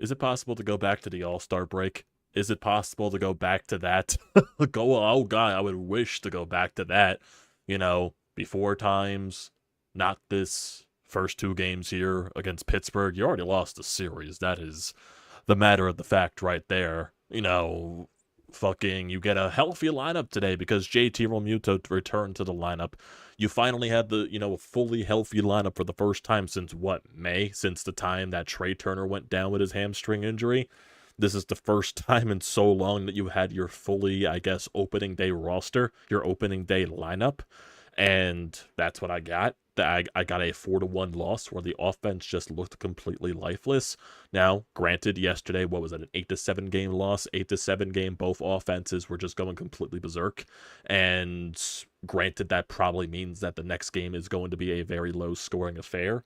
Is it possible to go back to the All-Star break? Is it possible to go back to that? Oh God, I would wish to go back to that. Before times, not this first two games here against Pittsburgh. You already lost the series. That is the matter of the fact right there. Fucking, you get a healthy lineup today because JT Realmuto returned to the lineup. You finally had the, fully healthy lineup for the first time since what, May? Since the time that Trey Turner went down with his hamstring injury. This is the first time in so long that you had your fully, I guess, opening day roster, your opening day lineup. And that's what I got. I got a 4-1 loss where the offense just looked completely lifeless. Now, granted, yesterday, what was it, an 8-7 game loss? 8-7 game, both offenses were just going completely berserk. And granted, that probably means that the next game is going to be a very low-scoring affair.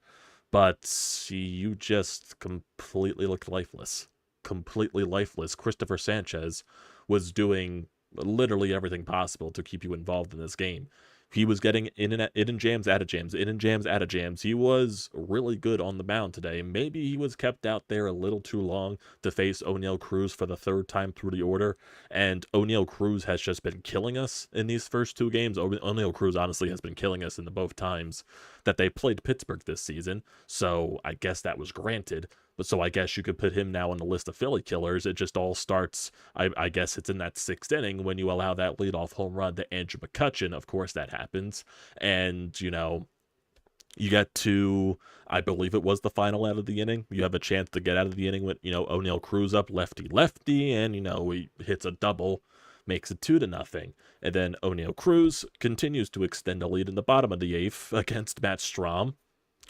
But you just completely looked lifeless. Completely lifeless. Christopher Sanchez was doing literally everything possible to keep you involved in this game. He was getting in jams, out of jams, in and jams, out of jams. He was really good on the mound today. Maybe he was kept out there a little too long to face Oneil Cruz for the third time through the order. And Oneil Cruz has just been killing us in these first two games. Oneil Cruz honestly has been killing us in the both times that they played Pittsburgh this season. So I guess that was granted. But so I guess you could put him now on the list of Philly killers. It just all starts, I guess it's in that sixth inning when you allow that leadoff home run to Andrew McCutchen. Of course that happens. And, you get to, I believe it was the final out of the inning. You have a chance to get out of the inning with, Oneil Cruz up lefty, and, he hits a double, makes it 2-0. And then Oneil Cruz continues to extend a lead in the bottom of the eighth against Matt Strahm.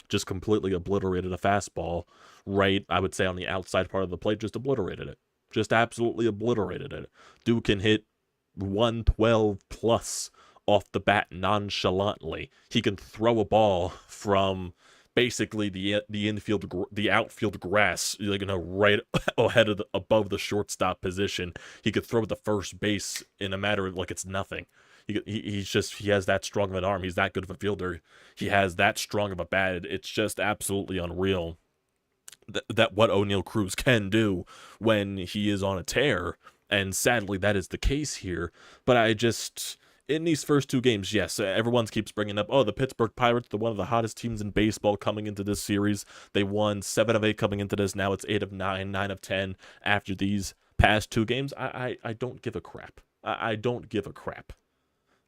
Just completely obliterated a fastball right, I would say, on the outside part of the plate, just obliterated it. Just absolutely obliterated it. Dude can hit 112 plus off the bat nonchalantly. He can throw a ball from basically the outfield grass, right ahead of above the shortstop position. He could throw at the first base in a matter of it's nothing. He has that strong of an arm. He's that good of a fielder. He has that strong of a bat. It's just absolutely unreal that what Oneil Cruz can do when he is on a tear. And sadly, that is the case here. But in these first two games, yes, everyone keeps bringing up, the Pittsburgh Pirates, they're one of the hottest teams in baseball coming into this series. They won 7 of 8 coming into this. Now it's 8 of 9, 9 of 10 after these past two games. I don't give a crap. I don't give a crap.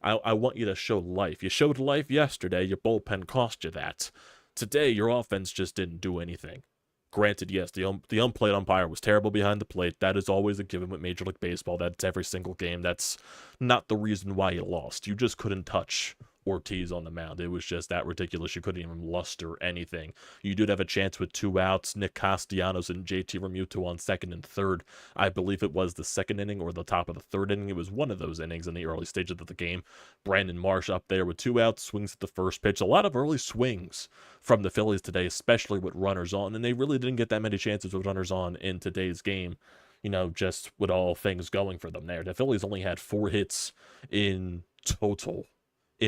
I want you to show life. You showed life yesterday. Your bullpen cost you that. Today, your offense just didn't do anything. Granted, yes, the unplayed umpire was terrible behind the plate. That is always a given with Major League Baseball. That's every single game. That's not the reason why you lost. You just couldn't touch Ortiz on the mound. It was just that ridiculous. You couldn't even luster anything. You did have a chance with 2 outs. Nick Castellanos and JT Realmuto on second and third. I believe it was the second inning or the top of the third inning. It was one of those innings in the early stages of the game. Brandon Marsh up there with 2 outs, swings at the first pitch. A lot of early swings from the Phillies today, especially with runners on, and they really didn't get that many chances with runners on in today's game. Just with all things going for them there. The Phillies only had 4 hits in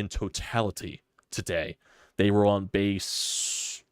totality today. They were on base.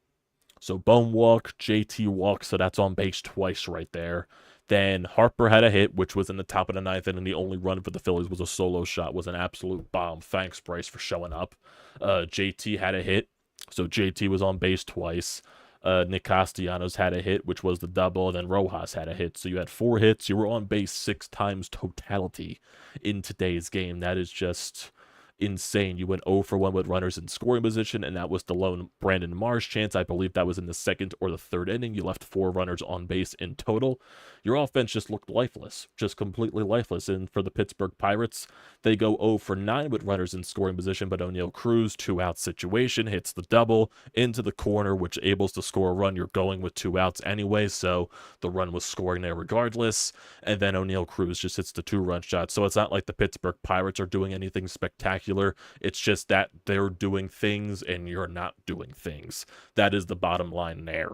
So Bone walk, JT walk, so that's on base twice right there. Then Harper had a hit, which was in the top of the 9th, and the only run for the Phillies was a solo shot, was an absolute bomb. Thanks, Bryce, for showing up. JT had a hit, so JT was on base twice. Nick Castellanos had a hit, which was the double, and then Rojas had a hit. So you had 4 hits. You were on base 6 times totality in today's game. That is just insane. You went 0 for 1 with runners in scoring position, and that was the lone Brandon Marsh chance. I believe that was in the second or the third inning. You left 4 runners on base in total. Your offense just looked lifeless, just completely lifeless. And for the Pittsburgh Pirates, they go 0 for 9 with runners in scoring position, but Oneil Cruz, 2-out situation, hits the double into the corner, which enables to score a run. You're going with 2 outs anyway, so the run was scoring there regardless. And then Oneil Cruz just hits the 2-run shot. So it's not like the Pittsburgh Pirates are doing anything spectacular. It's just that they're doing things and you're not doing things. That is the bottom line there.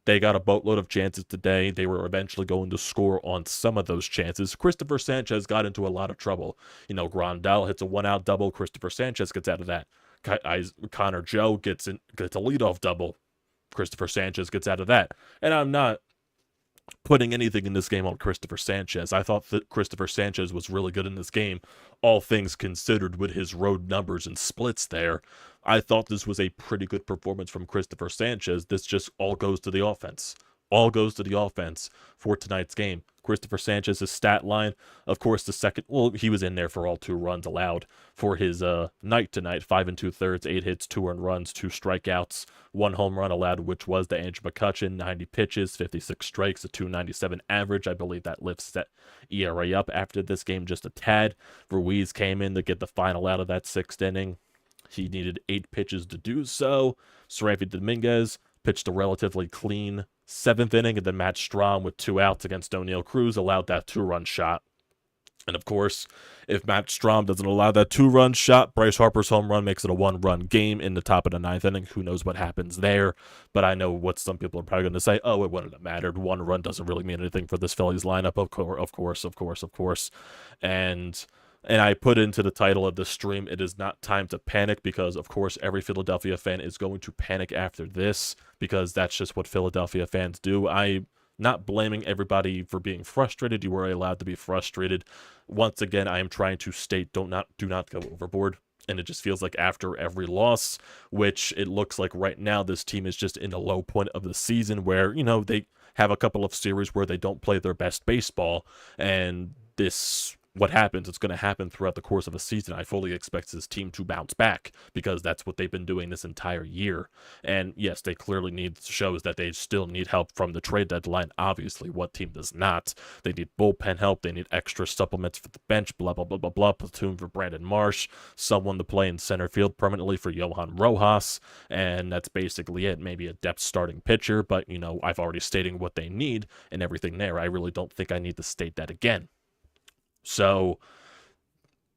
They got a boatload of chances today. They were eventually going to score on some of those chances. Christopher Sanchez got into a lot of trouble. Grandal hits a 1-out double. Christopher Sanchez gets out of that. Connor Joe gets a leadoff double. Christopher Sanchez gets out of that. And I'm not putting anything in this game on Christopher Sanchez. I thought that Christopher Sanchez was really good in this game, all things considered, with his road numbers and splits there. I thought this was a pretty good performance from Christopher Sanchez. This just all goes to the offense. All goes to the offense for tonight's game. Christopher Sanchez's stat line, of course, the second, well, he was in there for all 2 runs allowed for his night tonight. 5 2/3, 8 hits, 2 earned runs, 2 strikeouts, 1 home run allowed, which was the Andrew McCutchen. 90 pitches, 56 strikes, a 2.97 average. I believe that lifts that ERA up after this game just a tad. Ruiz came in to get the final out of that 6th inning. He needed 8 pitches to do so. Seranthony Dominguez pitched a relatively clean 7th inning, and then Matt Strahm with 2 outs against O'Neill Cruz allowed that 2-run shot. And of course, if Matt Strahm doesn't allow that 2-run shot, Bryce Harper's home run makes it a 1-run game in the top of the 9th inning. Who knows what happens there? But I know what some people are probably going to say. Oh, it wouldn't have mattered. 1 run doesn't really mean anything for this Phillies lineup. Of course. And I put into the title of the stream, it is not time to panic, because, of course, every Philadelphia fan is going to panic after this, because that's just what Philadelphia fans do. I'm not blaming everybody for being frustrated. You were allowed to be frustrated. Once again, I am trying to state, do not go overboard. And it just feels like after every loss, which it looks like right now, this team is just in a low point of the season where, they have a couple of series where they don't play their best baseball, and what happens, it's going to happen throughout the course of a season. I fully expect this team to bounce back, because that's what they've been doing this entire year. And yes, they clearly shows that they still need help from the trade deadline. Obviously, what team does not? They need bullpen help. They need extra supplements for the bench, blah, blah, blah, blah, blah. Platoon for Brandon Marsh, someone to play in center field permanently for Johan Rojas. And that's basically it. Maybe a depth starting pitcher, but, I've already stated what they need and everything there. I really don't think I need to state that again. So,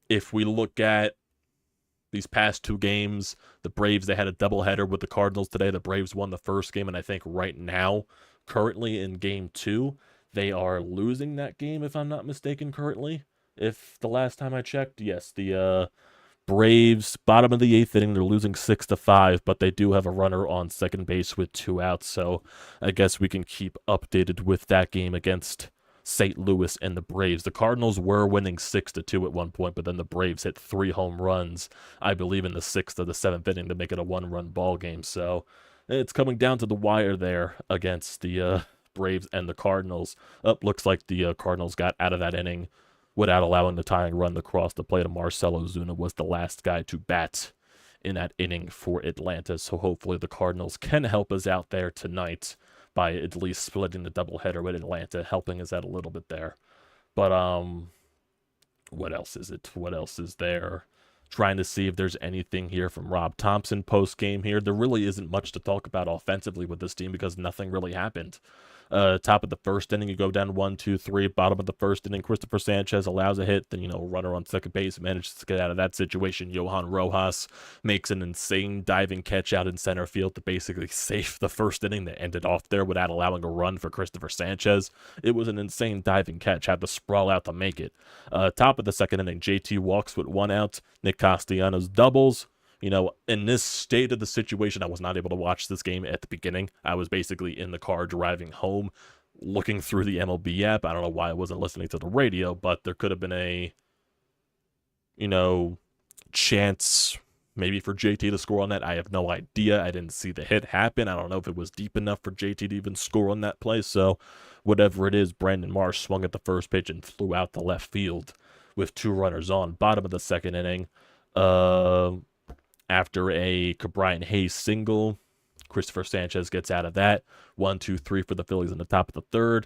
if we look at these past 2 games, the Braves, they had a doubleheader with the Cardinals today. The Braves won the first game, and I think right now, currently in game 2, they are losing that game, if I'm not mistaken, currently. If the last time I checked, yes, the Braves, bottom of the 8th inning, they're losing 6-5, but they do have a runner on second base with 2 outs, so I guess we can keep updated with that game against St. Louis and the Braves. The Cardinals were winning 6-2 at one point, but then the Braves hit 3 home runs, I believe, in the 6th or the 7th inning to make it a 1-run ball game. So it's coming down to the wire there against the Braves and the Cardinals. Looks like the Cardinals got out of that inning without allowing the tying run across the plate. Marcelo Zuna was the last guy to bat in that inning for Atlanta. So hopefully the Cardinals can help us out there tonight by at least splitting the doubleheader with Atlanta, helping us out a little bit there. But what else is it? What else is there? Trying to see if there's anything here from Rob Thompson post-game here. There really isn't much to talk about offensively with this team, because nothing really happened. Top of the 1st inning, you go down 1-2-3. Bottom of the 1st inning, Christopher Sanchez allows a hit. Then, runner on second base manages to get out of that situation. Johan Rojas makes an insane diving catch out in center field to basically save the 1st inning that ended off there without allowing a run for Christopher Sanchez. It was an insane diving catch. Had to sprawl out to make it. Top of the 2nd inning, JT walks with 1 out. Nick Castellanos doubles. In this state of the situation, I was not able to watch this game at the beginning. I was basically in the car driving home, looking through the MLB app. I don't know why I wasn't listening to the radio, but there could have been a, chance maybe for JT to score on that. I have no idea. I didn't see the hit happen. I don't know if it was deep enough for JT to even score on that play. So whatever it is, Brandon Marsh swung at the first pitch and flew out to left field with 2 runners on. Bottom of the 2nd inning, after a Brian Hayes single, Christopher Sanchez gets out of that. 1-2-3 for the Phillies in the top of the 3rd.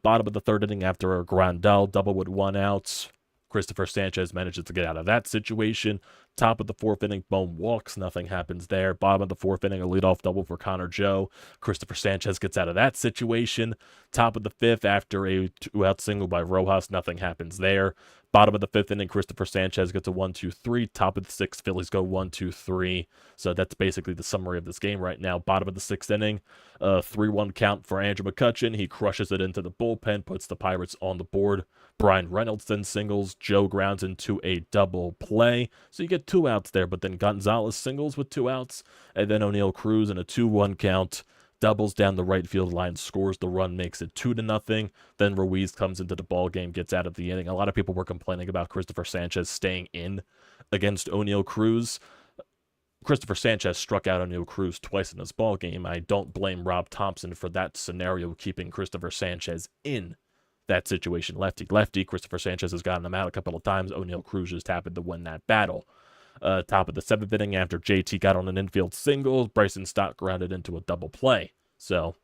Bottom of the 3rd inning, after a Grandal double with 1 out, Christopher Sanchez manages to get out of that situation. Top of the 4th inning, Bone walks. Nothing happens there. Bottom of the 4th inning, a leadoff double for Connor Joe. Christopher Sanchez gets out of that situation. Top of the 5th, after a 2-out single by Rojas, nothing happens there. Bottom of the 5th inning, Christopher Sanchez gets a 1-2-3. Top of the 6th, Phillies go 1-2-3. So that's basically the summary of this game right now. Bottom of the 6th inning, 3-1 count for Andrew McCutchen. He crushes it into the bullpen, puts the Pirates on the board. Brian Reynolds then singles. Joe grounds into a double play. So you get 2 outs there, but then Gonzalez singles with 2 outs. And then O'Neill Cruz in a 2-1 count doubles down the right field line, scores the run, makes it 2-0. Then Ruiz comes into the ball game, gets out of the inning. A lot of people were complaining about Christopher Sanchez staying in against O'Neal Cruz. Christopher Sanchez struck out O'Neal Cruz twice in this ball game. I don't blame Rob Thompson for that scenario, keeping Christopher Sanchez in that situation. Lefty. Christopher Sanchez has gotten him out a couple of times. O'Neal Cruz just happened to win that battle. Top of the 7th inning, after JT got on an infield single, Bryson Stott grounded into a double play. So,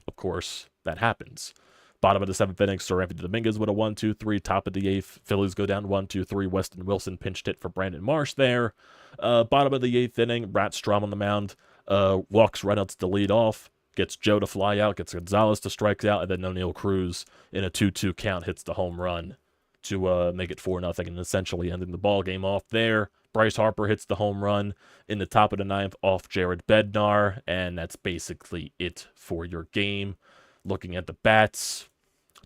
of course, that happens. Bottom of the 7th inning, Sir Anthony Dominguez with a 1-2-3. Top of the 8th, Phillies go down 1-2-3. Weston Wilson pinched hit for Brandon Marsh there. Bottom of the 8th inning, Brad Strom on the mound, walks Reynolds to lead off, gets Joe to fly out, gets Gonzalez to strike out, and then O'Neal Cruz in a 2-2 count hits the home run to make it 4-0 and essentially ending the ball game off there. Bryce Harper hits the home run in the top of the 9th off Jared Bednar, and that's basically it for your game. Looking at the bats,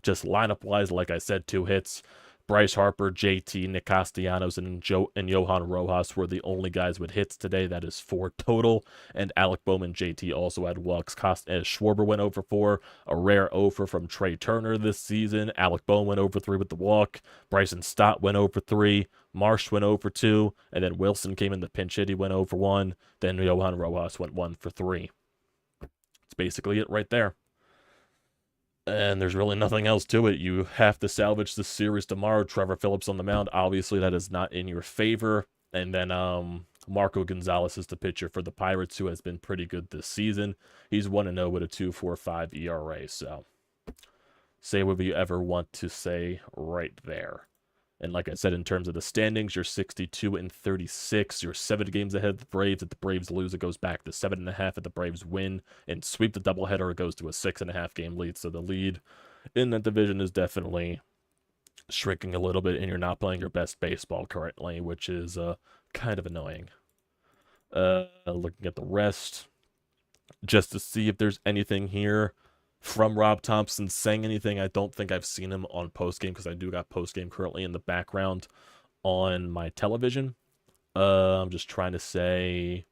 just lineup-wise, like I said, 2 hits. Bryce Harper, JT, Nick Castellanos, and Johan Rojas were the only guys with hits today. That is 4 total. And Alec Bowman, JT, also had walks. Schwarber went over 4. A rare over from Trey Turner this season. Alec Bowman went over 3 with the walk. Bryson Stott went over 3. Marsh went over 2. And then Wilson came in the pinch hit. He went over 1. Then Johan Rojas went 1 for 3. That's basically it right there. And there's really nothing else to it. You have to salvage this series tomorrow. Trevor Phillips on the mound. Obviously, that is not in your favor. And then Marco Gonzalez is the pitcher for the Pirates, who has been pretty good this season. He's 1-0 with a 2.45 ERA. So, say whatever you ever want to say right there. And like I said, in terms of the standings, you're 62-36. You're 7 games ahead of the Braves. If the Braves lose, it goes back to 7.5. If the Braves win and sweep the doubleheader, it goes to a 6.5 game lead. So the lead in that division is definitely shrinking a little bit, and you're not playing your best baseball currently, which is kind of annoying. Looking at the rest, just to see if there's anything here from Rob Thompson saying anything. I don't think I've seen him on postgame, because I do got postgame currently in the background on my television. I'm just trying to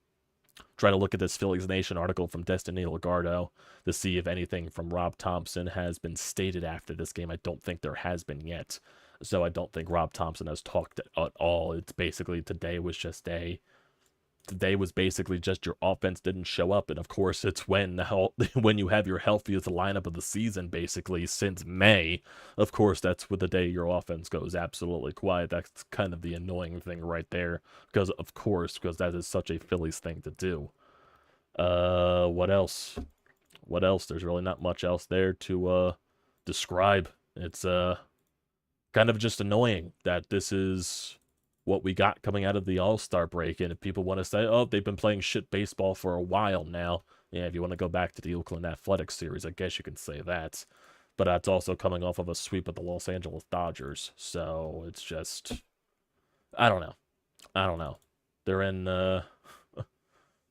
look at this Phillies Nation article from Destiny Legardo to see if anything from Rob Thompson has been stated after this game. I don't think there has been yet. So I don't think Rob Thompson has talked at all. It's basically today was basically just your offense didn't show up. And of course, it's when you have your healthiest lineup of the season, basically since May. Of course, that's with the day your offense goes absolutely quiet. That's kind of the annoying thing right there. Because that is such a Phillies thing to do. What else? There's really not much else there to describe. It's kind of just annoying that this is what we got coming out of the All-Star break. And if people want to say, oh, they've been playing shit baseball for a while now, yeah, if you want to go back to the Oakland Athletics series, I guess you can say that. But that's also coming off of a sweep of the Los Angeles Dodgers. So it's just, I don't know. They're in the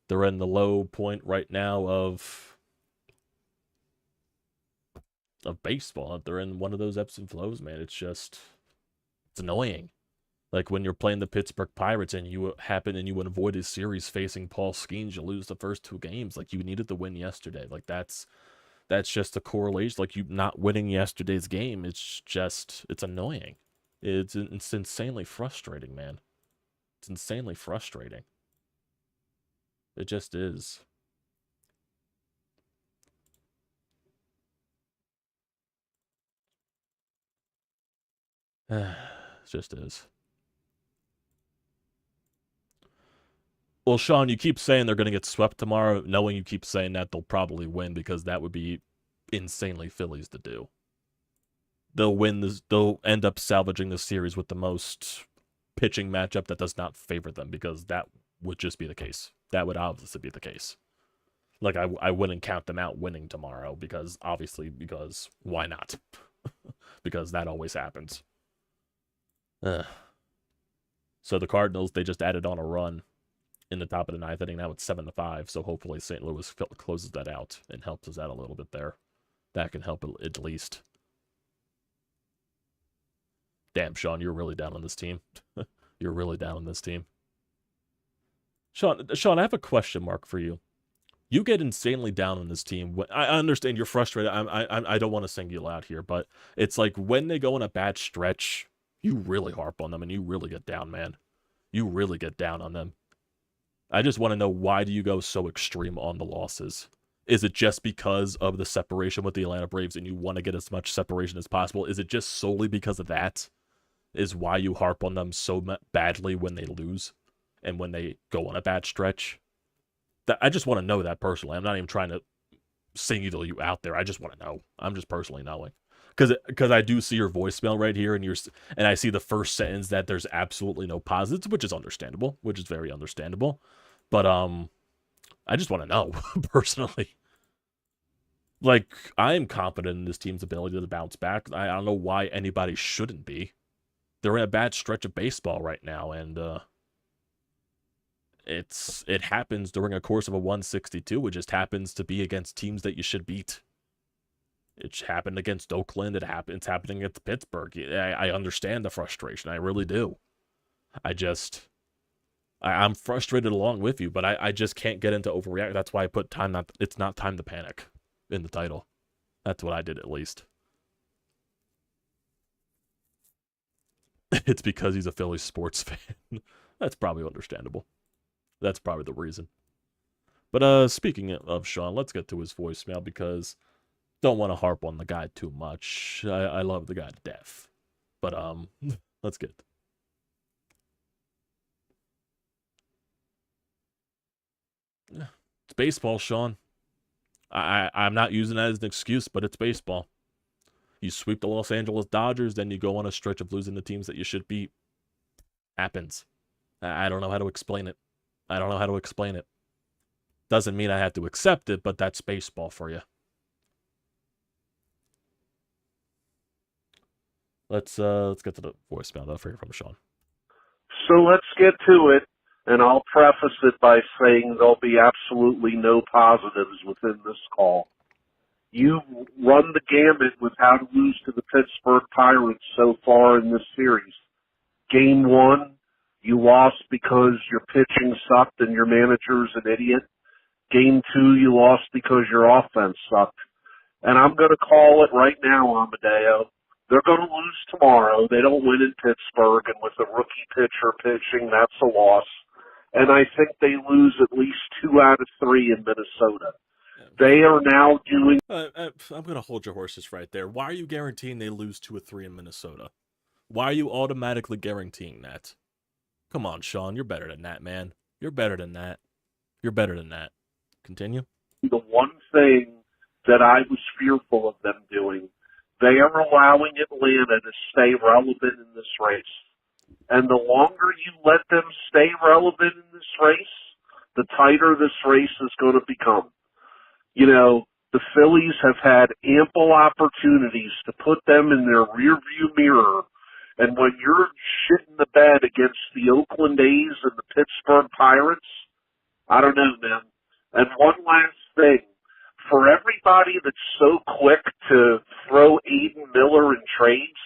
low point right now of baseball. They're in one of those ebbs and flows, man. It's annoying. Like when you're playing the Pittsburgh Pirates and you avoid a series facing Paul Skeens, you lose the first 2 games. Like, you needed to win yesterday. Like, that's just a correlation. Like, you not winning yesterday's game, it's annoying. It's insanely frustrating, man. It's insanely frustrating. It just is. It just is. Well, Sean, you keep saying they're going to get swept tomorrow, knowing you keep saying that they'll probably win, because that would be insanely Phillies to do. They'll end up salvaging the series with the most pitching matchup that does not favor them, because that would just be the case. That would obviously be the case. Like, I wouldn't count them out winning tomorrow, because why not? Because that always happens. So the Cardinals, they just added on a run in the top of the 9th inning. Now it's 7-5, so hopefully St. Louis closes that out and helps us out a little bit there. That can help at least. Damn, Sean, you're really down on this team. You're really down on this team. Sean, I have a question mark for you. You get insanely down on this team. I understand you're frustrated. I don't want to single you out here, but it's like when they go on a bad stretch, you really harp on them and you really get down, man. You really get down on them. I just want to know, why do you go so extreme on the losses? Is it just because of the separation with the Atlanta Braves and you want to get as much separation as possible? Is it just solely because of that is why you harp on them so badly when they lose and when they go on a bad stretch? I just want to know that personally. I'm not even trying to single you out there. I just want to know. I'm just personally knowing. Because I do see your voicemail right here, and I see the first sentence that there's absolutely no positives, which is understandable, which is very understandable. But I just want to know personally. Like, I am confident in this team's ability to bounce back. I don't know why anybody shouldn't be. They're in a bad stretch of baseball right now, and it happens during a course of a 162. It just happens to be against teams that you should beat. It happened against Oakland. It's happening against Pittsburgh. I understand the frustration. I really do. I'm frustrated along with you, but I just can't get into overreact. That's why I put it's not time to panic in the title. That's what I did, at least. It's because he's a Phillies sports fan. That's probably understandable. That's probably the reason. But speaking of Sean, let's get to his voicemail, because don't want to harp on the guy too much. I love the guy to death. But let's get. It's baseball, Sean. I'm not using that as an excuse, but it's baseball. You sweep the Los Angeles Dodgers, then you go on a stretch of losing the teams that you should beat. Happens. I don't know how to explain it. I don't know how to explain it. Doesn't mean I have to accept it, but that's baseball for you. Let's get to the voicemail though from Sean. So let's get to it, and I'll preface it by saying there'll be absolutely no positives within this call. You've run the gamut with how to lose to the Pittsburgh Pirates so far in this series. Game 1, you lost because your pitching sucked and your manager's an idiot. Game 2, you lost because your offense sucked. And I'm going to call it right now, Amadeo. They're going to lose tomorrow. They don't win in Pittsburgh, and with a rookie pitcher pitching, that's a loss. And I think they lose at least 2 out of 3 in Minnesota. They are now doing... I'm going to hold your horses right there. Why are you guaranteeing they lose 2 or 3 in Minnesota? Why are you automatically guaranteeing that? Come on, Sean. You're better than that, man. You're better than that. You're better than that. Continue. The one thing that I was fearful of them doing, they are allowing Atlanta to stay relevant in this race. And the longer you let them stay relevant in this race, the tighter this race is going to become. You know, the Phillies have had ample opportunities to put them in their rearview mirror. And when you're shitting the bed against the Oakland A's and the Pittsburgh Pirates, I don't know, man. And one last thing. For everybody that's so quick to throw Aiden Miller in trades,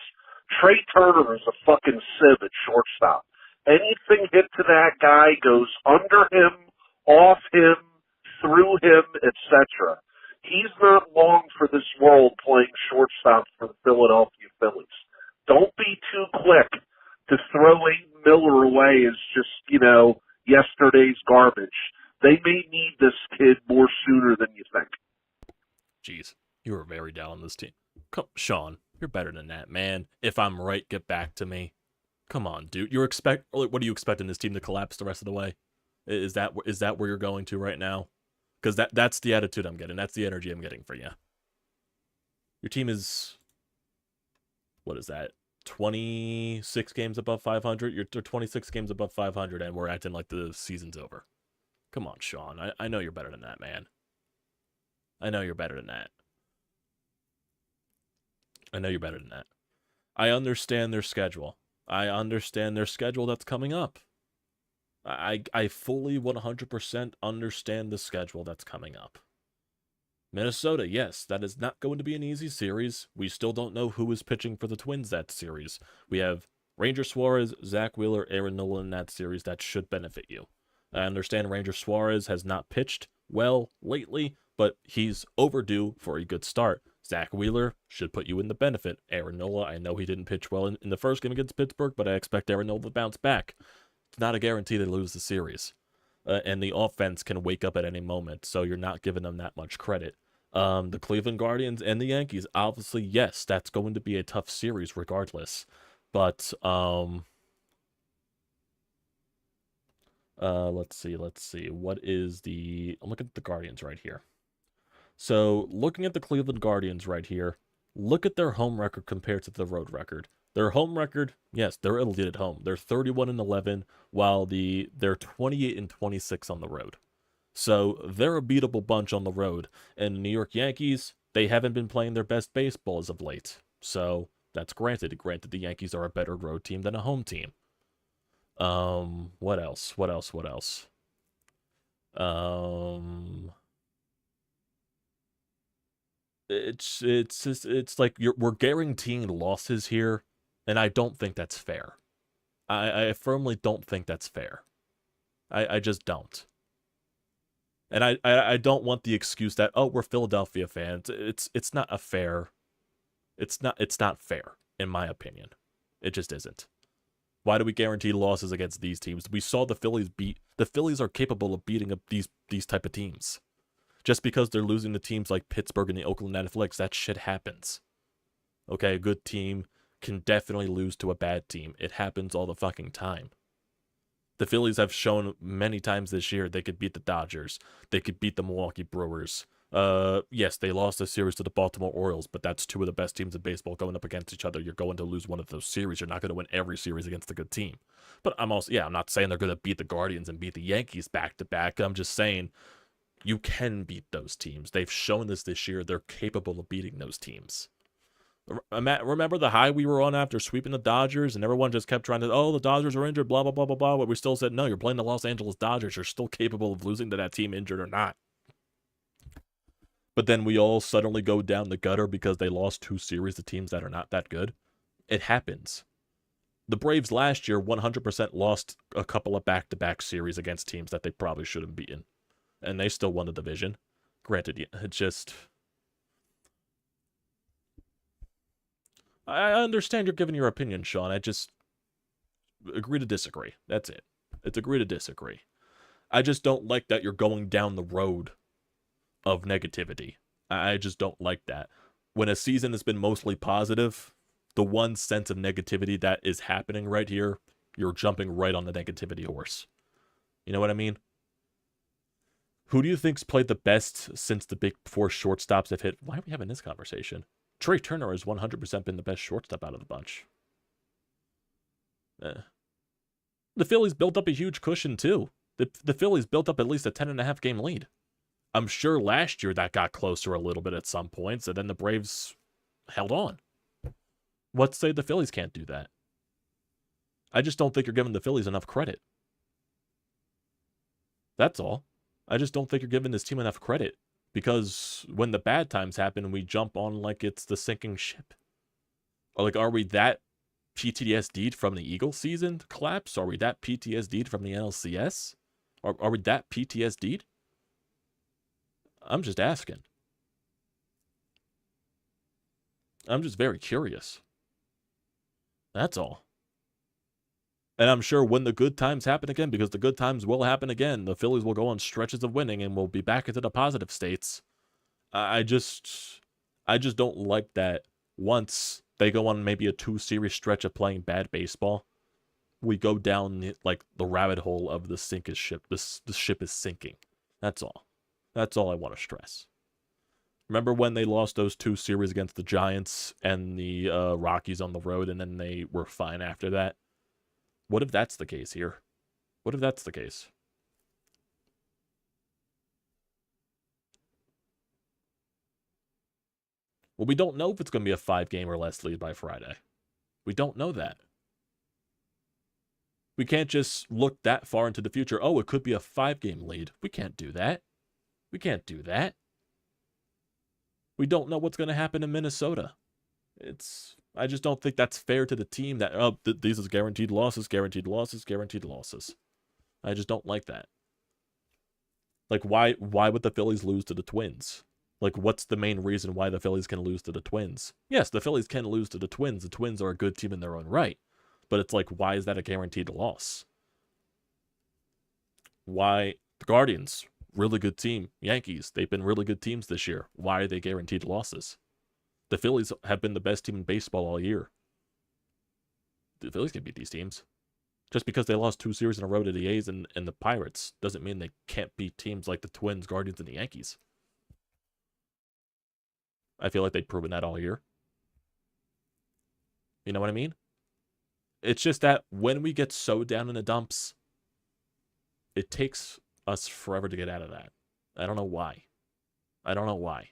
Trey Turner is a fucking sieve at shortstop. Anything hit to that guy goes under him, off him, through him, etc. He's not long for this world playing shortstop for the Philadelphia Phillies. Don't be too quick to throw Aiden Miller away as just, yesterday's garbage. They may need this kid more sooner than you think. Jeez, you were very down on this team. Come, Sean, you're better than that, man. If I'm right, get back to me. Come on, dude. What are you expecting this team to collapse the rest of the way? Is that where you're going to right now? Because that's the attitude I'm getting. That's the energy I'm getting for you. Your team is, what is that? 26 games above 500? You're 26 games above 500, and we're acting like the season's over. Come on, Sean. I know you're better than that, man. I know you're better than that. I know you're better than that. I understand their schedule. I understand their schedule that's coming up. I fully 100% understand the schedule that's coming up. Minnesota, yes, that is not going to be an easy series. We still don't know who is pitching for the Twins that series. We have Ranger Suarez, Zack Wheeler, Aaron Nola in that series. That should benefit you. I understand Ranger Suarez has not pitched well lately, but he's overdue for a good start. Zack Wheeler should put you in the benefit. Aaron Nola, I know he didn't pitch well in the first game against Pittsburgh, but I expect Aaron Nola to bounce back. It's not a guarantee they lose the series. And the offense can wake up at any moment, so you're not giving them that much credit. The Cleveland Guardians and the Yankees, obviously, yes, that's going to be a tough series regardless. But, let's see. What is the... I'm looking at the Guardians right here. So, looking at the Cleveland Guardians right here, look at their home record compared to the road record. Their home record, yes, they're elite at home. They're 31-11, while they're 28-26 on the road. So they're a beatable bunch on the road. And the New York Yankees, they haven't been playing their best baseball as of late. So that's granted. Granted, the Yankees are a better road team than a home team. What else? It's like we're guaranteeing losses here, and I don't think that's fair. I firmly don't think that's fair. I just don't. And I don't want the excuse that, oh, we're Philadelphia fans. It's not a fair. It's not fair, in my opinion. It just isn't. Why do we guarantee losses against these teams? We saw the Phillies beat. The Phillies are capable of beating up these type of teams. Just because they're losing to teams like Pittsburgh and the Oakland Athletics, that shit happens. Okay, a good team can definitely lose to a bad team. It happens all the fucking time. The Phillies have shown many times this year they could beat the Dodgers. They could beat the Milwaukee Brewers. Yes, they lost a series to the Baltimore Orioles, but that's two of the best teams in baseball going up against each other. You're going to lose one of those series. You're not going to win every series against a good team. But I'm not saying they're going to beat the Guardians and beat the Yankees back to back. I'm just saying you can beat those teams. They've shown this year. They're capable of beating those teams. Remember the high we were on after sweeping the Dodgers, and everyone just kept trying to, oh, the Dodgers are injured, blah, blah, blah, blah, blah. But we still said, no, you're playing the Los Angeles Dodgers. You're still capable of losing to that team, injured or not. But then we all suddenly go down the gutter because they lost 2 series to teams that are not that good. It happens. The Braves last year 100% lost a couple of back-to-back series against teams that they probably should have beaten. And they still won the division. Granted, it just... I understand you're giving your opinion, Sean. I just agree to disagree. That's it. It's agree to disagree. I just don't like that you're going down the road of negativity. I just don't like that. When a season has been mostly positive, the one sense of negativity that is happening right here, you're jumping right on the negativity horse. You know what I mean? Who do you think's played the best since the big 4 shortstops have hit? Why are we having this conversation? Trey Turner has 100% been the best shortstop out of the bunch. The Phillies built up a huge cushion, too. The Phillies built up at least a 10.5 game lead. I'm sure last year that got closer a little bit at some points, and then the Braves held on. Let's say the Phillies can't do that. I just don't think you're giving the Phillies enough credit. That's all. I just don't think you're giving this team enough credit. Because when the bad times happen, we jump on like it's the sinking ship. Or like, are we that PTSD'd from the Eagles season collapse? Are we that PTSD'd from the NLCS? Are we that PTSD'd? I'm just asking. I'm just very curious. That's all. And I'm sure when the good times happen again, because the good times will happen again, the Phillies will go on stretches of winning and we'll be back into the positive states. I just don't like that once they go on maybe a 2-series stretch of playing bad baseball, we go down like the rabbit hole of the sinking ship. The ship is sinking. That's all. That's all I want to stress. Remember when they lost those 2 series against the Giants and the Rockies on the road, and then they were fine after that? What if that's the case here? What if that's the case? Well, we don't know if it's going to be a 5-game or less lead by Friday. We don't know that. We can't just look that far into the future. Oh, it could be a 5-game lead. We can't do that. We can't do that. We don't know what's going to happen in Minnesota. I just don't think that's fair to the team that, oh, these is guaranteed losses, guaranteed losses, guaranteed losses. I just don't like that. Like, why would the Phillies lose to the Twins? Like, what's the main reason why the Phillies can lose to the Twins? Yes, the Phillies can lose to the Twins. The Twins are a good team in their own right. But it's like, why is that a guaranteed loss? Why the Guardians, really good team. Yankees, they've been really good teams this year. Why are they guaranteed losses? The Phillies have been the best team in baseball all year. The Phillies can beat these teams. Just because they lost 2 series in a row to the A's and the Pirates doesn't mean they can't beat teams like the Twins, Guardians, and the Yankees. I feel like they've proven that all year. You know what I mean? It's just that when we get so down in the dumps, it takes us forever to get out of that. I don't know why. I don't know why.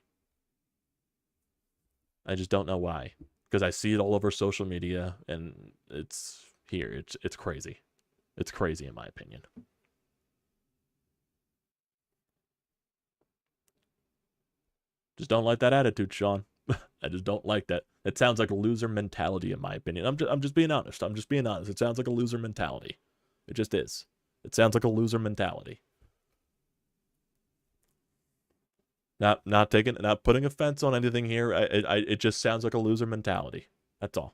I just don't know why. Because I see it all over social media, and it's here. It's crazy. It's crazy in my opinion. Just don't like that attitude, Sean. I just don't like that. It sounds like a loser mentality in my opinion. I'm just being honest. I'm just being honest. It sounds like a loser mentality. It just is. It sounds like a loser mentality. Not putting offense on anything here. It just sounds like a loser mentality. That's all.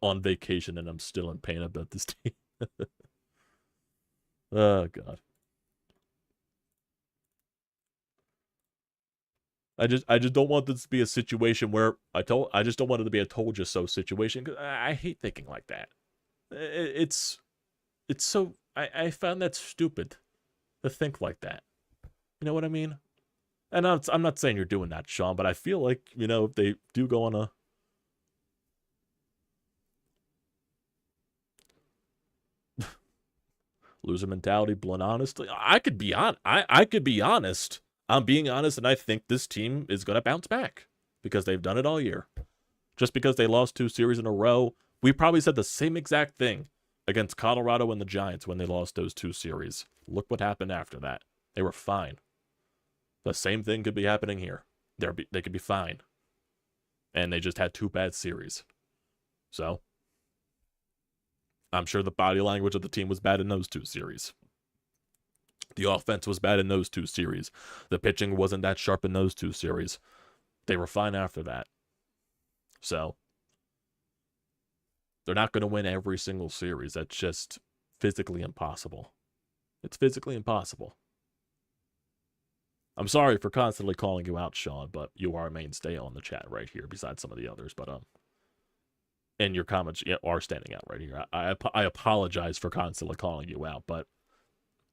On vacation and I'm still in pain about this team. Oh God. I just don't want this to be a situation where I just don't want it to be a told you so situation, because I hate thinking like that. It's so I found that stupid to think like that. You know what I mean? And I'm not saying you're doing that, Sean, but I feel like, you know, if they do go on a loser mentality, blunt honesty, I could be honest. I'm being honest, and I think this team is going to bounce back because they've done it all year. Just because they lost 2 series in a row, we probably said the same exact thing against Colorado and the Giants when they lost those 2 series. Look what happened after that. They were fine. The same thing could be happening here. They could be fine. And they just had 2 bad series. So, I'm sure the body language of the team was bad in those 2 series. The offense was bad in those 2 series. The pitching wasn't that sharp in those 2 series. They were fine after that. So, they're not going to win every single series. That's just physically impossible. It's physically impossible. I'm sorry for constantly calling you out, Sean, but you are a mainstay on the chat right here, besides some of the others. But and your comments are standing out right here. I apologize for constantly calling you out, but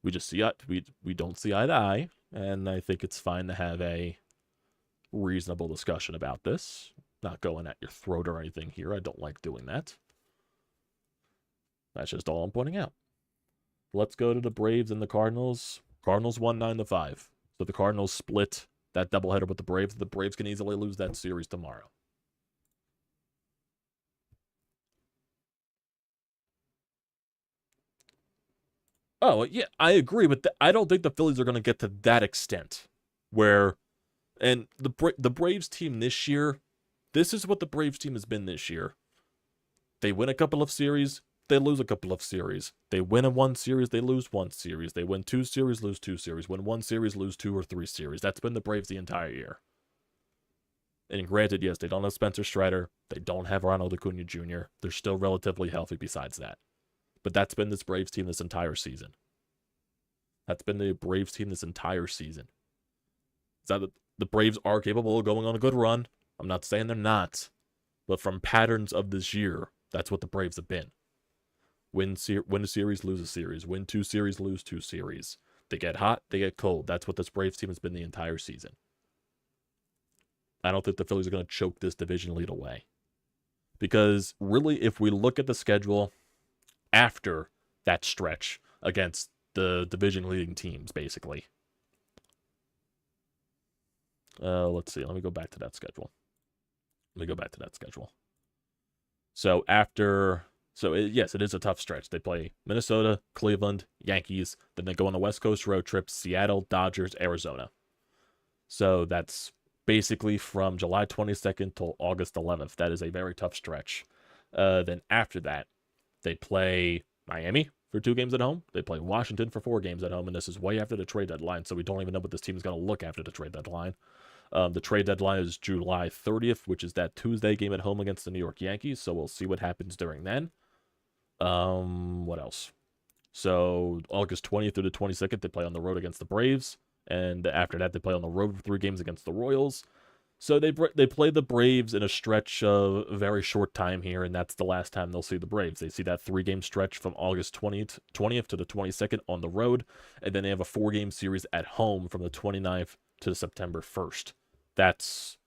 we just see we don't see eye to eye, and I think it's fine to have a reasonable discussion about this. Not going at your throat or anything here. I don't like doing that. That's just all I'm pointing out. Let's go to the Braves and the Cardinals. Cardinals won 9-5. So the Cardinals split that doubleheader with the Braves. The Braves can easily lose that series tomorrow. Oh, yeah, I agree, but I don't think the Phillies are going to get to that extent. Where, and the Braves team this year, this is what the Braves team has been this year. They win a couple of series, they lose a couple of series. They win in 1 series, they lose 1 series. They win 2 series, lose 2 series. Win 1 series, lose 2 or 3 series. That's been the Braves the entire year. And granted, yes, they don't have Spencer Strider. They don't have Ronald Acuna Jr. They're still relatively healthy besides that. But that's been this Braves team this entire season. That's been the Braves team this entire season. Is that the Braves are capable of going on a good run? I'm not saying they're not. But from patterns of this year, that's what the Braves have been. Win a series, lose a series. Win 2 series, lose 2 series. They get hot, they get cold. That's what this Braves team has been the entire season. I don't think the Phillies are going to choke this division lead away. Because really, if we look at the schedule after that stretch against the division leading teams, basically. Let's see. Let me go back to that schedule. So yes, it is a tough stretch. They play Minnesota, Cleveland, Yankees. Then they go on a West Coast road trip, Seattle, Dodgers, Arizona. So that's basically from July 22nd till August 11th. That is a very tough stretch. Then after that, they play Miami, for 2 games at home. They play Washington for 4 games at home, and this is way after the trade deadline, so we don't even know what this team is going to look after the trade deadline. The trade deadline is July 30th, which is that Tuesday game at home against the New York Yankees, so we'll see what happens during then. What else? So August 20th through the 22nd, they play on the road against the Braves, and after that, they play on the road for 3 games against the Royals. So they play the Braves in a stretch of a very short time here, and that's the last time they'll see the Braves. They see that 3-game stretch from August 20th to the 22nd on the road, and then they have a 4-game series at home from the 29th to September 1st. That's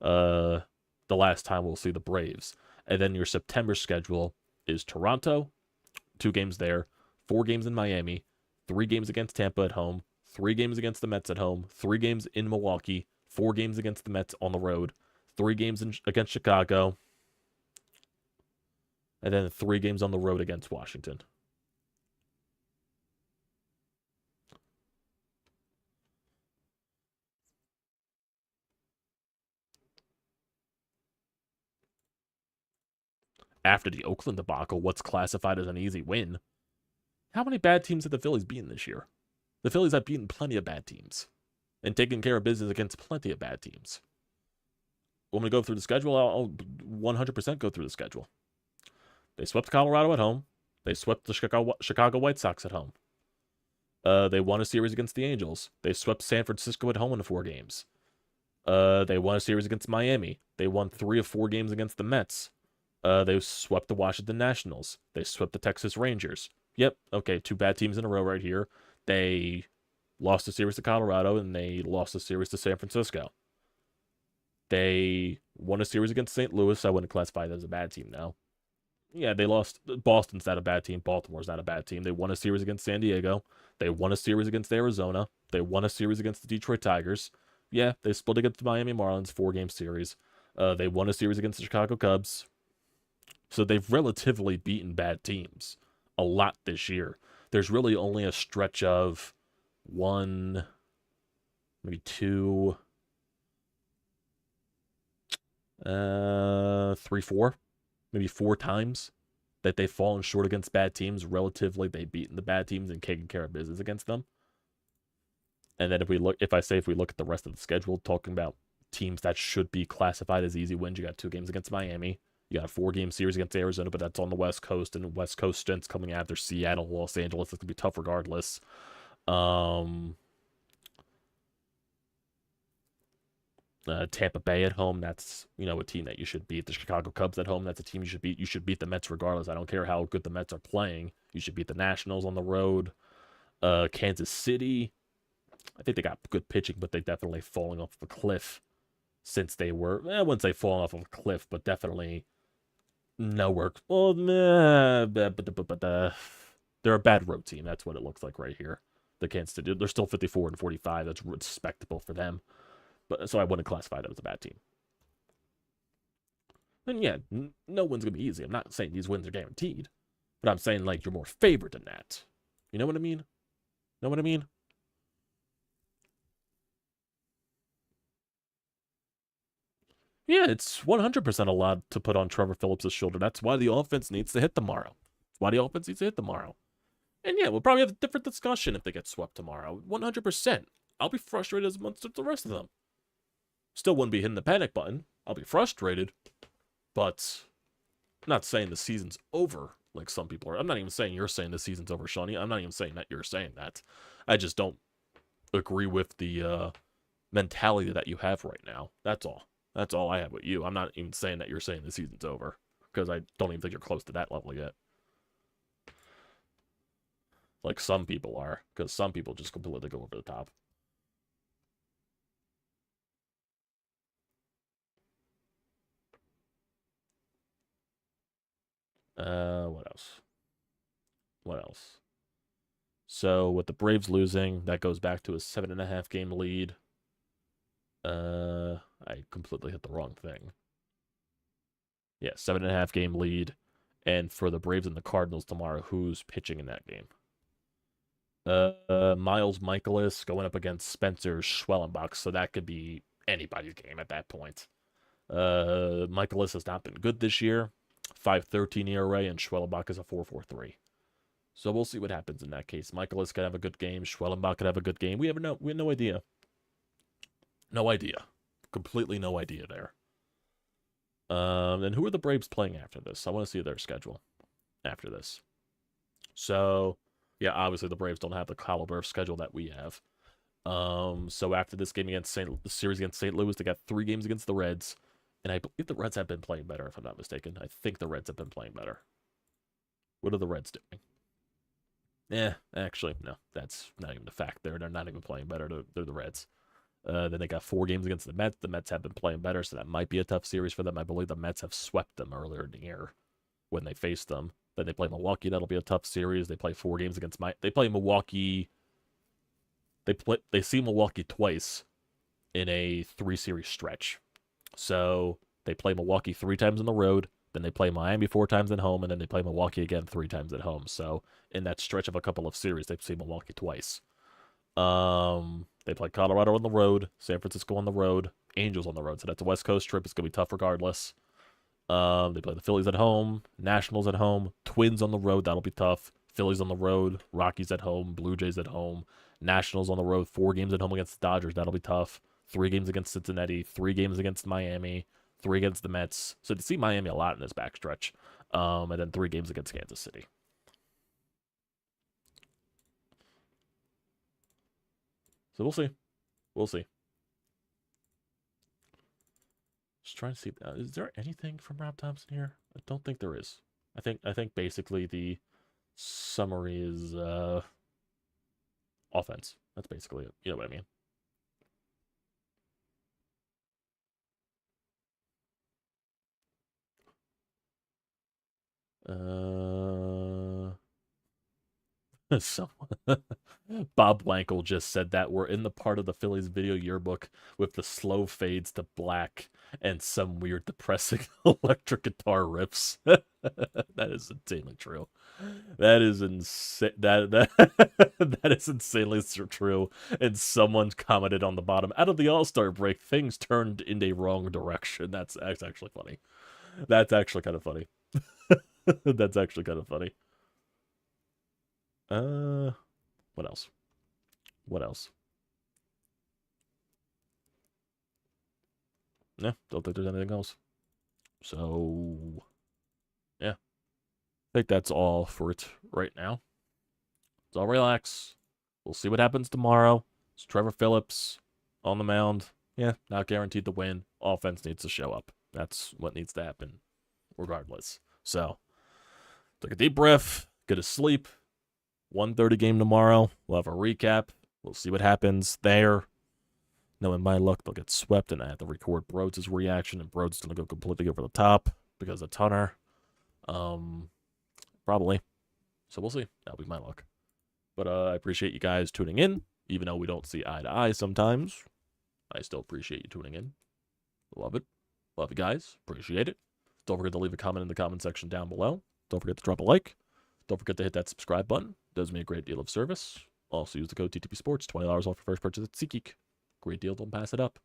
the last time we'll see the Braves. And then your September schedule is Toronto, 2 games there, 4 games in Miami, 3 games against Tampa at home, 3 games against the Mets at home, 3 games in Milwaukee, 4 games against the Mets on the road, 3 games against Chicago, and then 3 games on the road against Washington. After the Oakland debacle, what's classified as an easy win? How many bad teams have the Phillies beaten this year? The Phillies have beaten plenty of bad teams and taken care of business against plenty of bad teams. When we go through the schedule, I'll 100% go through the schedule. They swept Colorado at home. They swept the Chicago White Sox at home. They won a series against the Angels. They swept San Francisco at home in 4 games. They won a series against Miami. They won 3 of 4 games against the Mets. They swept the Washington Nationals. They swept the Texas Rangers. Yep, okay, 2 bad teams in a row right here. They lost a series to Colorado, and they lost a series to San Francisco. They won a series against St. Louis. I wouldn't classify that as a bad team now. Yeah, they lost. Boston's not a bad team. Baltimore's not a bad team. They won a series against San Diego. They won a series against Arizona. They won a series against the Detroit Tigers. Yeah, they split against the Miami Marlins, 4-game series. They won a series against the Chicago Cubs. So they've relatively beaten bad teams a lot this year. There's really only a stretch of 1, maybe 2, 3, 4, maybe 4 times that they've fallen short against bad teams. Relatively, they've beaten the bad teams and taken care of business against them. And then if we look at the rest of the schedule, talking about teams that should be classified as easy wins, you got 2 games against Miami. You got a 4-game series against Arizona, but that's on the West Coast, and West Coast stints coming after Seattle, Los Angeles. It's going to be tough regardless. Tampa Bay at home, that's, a team that you should beat. The Chicago Cubs at home, that's a team you should beat. You should beat the Mets regardless. I don't care how good the Mets are playing. You should beat the Nationals on the road. Kansas City, I think they got good pitching, but they definitely falling off a cliff since they were, I wouldn't say falling off of a cliff, but definitely nowhere. Well, they're a bad road team. That's what it looks like right here. The Kansas City, they're still 54-45. That's respectable for them. But so I wouldn't classify them as a bad team. And yeah, no one's gonna be easy. I'm not saying these wins are guaranteed, but I'm saying like you're more favored than that. You know what I mean? Know what I mean? Yeah, it's 100% a lot to put on Trevor Phillips' shoulder. That's why the offense needs to hit tomorrow. That's why the offense needs to hit tomorrow. And yeah, we'll probably have a different discussion if they get swept tomorrow. 100%. I'll be frustrated as much as the rest of them. Still wouldn't be hitting the panic button. I'll be frustrated. But I'm not saying the season's over like some people are. I'm not even saying you're saying the season's over, Shawnee. I'm not even saying that you're saying that. I just don't agree with the mentality that you have right now. That's all. That's all I have with you. I'm not even saying that you're saying the season's over, because I don't even think you're close to that level yet. Like some people are, because some people just completely go over the top. What else? What else? So with the Braves losing, that goes back to a 7.5 game lead. I completely hit the wrong thing. Yeah, 7.5 game lead. And for the Braves and the Cardinals tomorrow, who's pitching in that game? Miles Michaelis going up against Spencer Schwellenbach, so that could be anybody's game at that point. Michaelis has not been good this year. 5.13 ERA, and Schwellenbach is a 4.43. So we'll see what happens in that case. Michaelis could have a good game. Schwellenbach could have a good game. We have no idea. No idea. Completely no idea there. And who are the Braves playing after this? I want to see their schedule after this. So, yeah, obviously the Braves don't have the caliber of schedule that we have. So after this game against the series against St. Louis, they got 3 games against the Reds. And I believe the Reds have been playing better, if I'm not mistaken. I think the Reds have been playing better. What are the Reds doing? Actually, no. That's not even a fact. They're not even playing better. They're the Reds. Then they got 4 games against the Mets. The Mets have been playing better, so that might be a tough series for them. I believe the Mets have swept them earlier in the year when they faced them. Then they play Milwaukee. That'll be a tough series. They play 4 games against They play Milwaukee. They see Milwaukee twice in a 3-series stretch. So they play Milwaukee 3 times on the road. Then they play Miami 4 times at home, and then they play Milwaukee again 3 times at home. So in that stretch of a couple of series, they see Milwaukee twice. They play Colorado on the road, San Francisco on the road, Angels on the road. So that's a West Coast trip. It's gonna be tough regardless. They play the Phillies at home, Nationals at home, Twins on the road. That'll be tough. Phillies on the road, Rockies at home, Blue Jays at home, Nationals on the road. 4 games at home against the Dodgers. That'll be tough. 3 games against Cincinnati, 3 games against Miami, 3 against the Mets. So to see Miami a lot in this backstretch. And then 3 games against Kansas City. So we'll see. We'll see. Just trying to see. Is there anything from Rob Thompson here? I don't think there is. I think basically the summary is offense. That's basically it. You know what I mean? Someone Bob Wankel just said that we're in the part of the Phillies video yearbook with the slow fades to black and some weird depressing electric guitar riffs. That is insanely true. That is insane. That is insanely true. And someone commented on the bottom, out of the All-Star break, things turned in a wrong direction. That's actually funny. That's actually kind of funny. That's actually kind of funny. What else? What else? Yeah, don't think there's anything else. So, yeah. I think that's all for it right now. So I'll relax. We'll see what happens tomorrow. It's Trevor Phillips on the mound. Yeah, not guaranteed to win. Offense needs to show up. That's what needs to happen regardless. So, take a deep breath, get to sleep. 1:30 game tomorrow. We'll have a recap. We'll see what happens there. Knowing my luck, they'll get swept, and I have to record Brodes' reaction, and Brodes is going to go completely over the top because of Tunner. Probably. So we'll see. That'll be my luck. But I appreciate you guys tuning in, even though we don't see eye to eye sometimes. I still appreciate you tuning in. Love it. Love you guys. Appreciate it. Don't forget to leave a comment in the comment section down below. Don't forget to drop a like. Don't forget to hit that subscribe button. It does me a great deal of service. Also use the code TTPSPORTS, $20 off your first purchase at SeatGeek. Great deal, don't pass it up.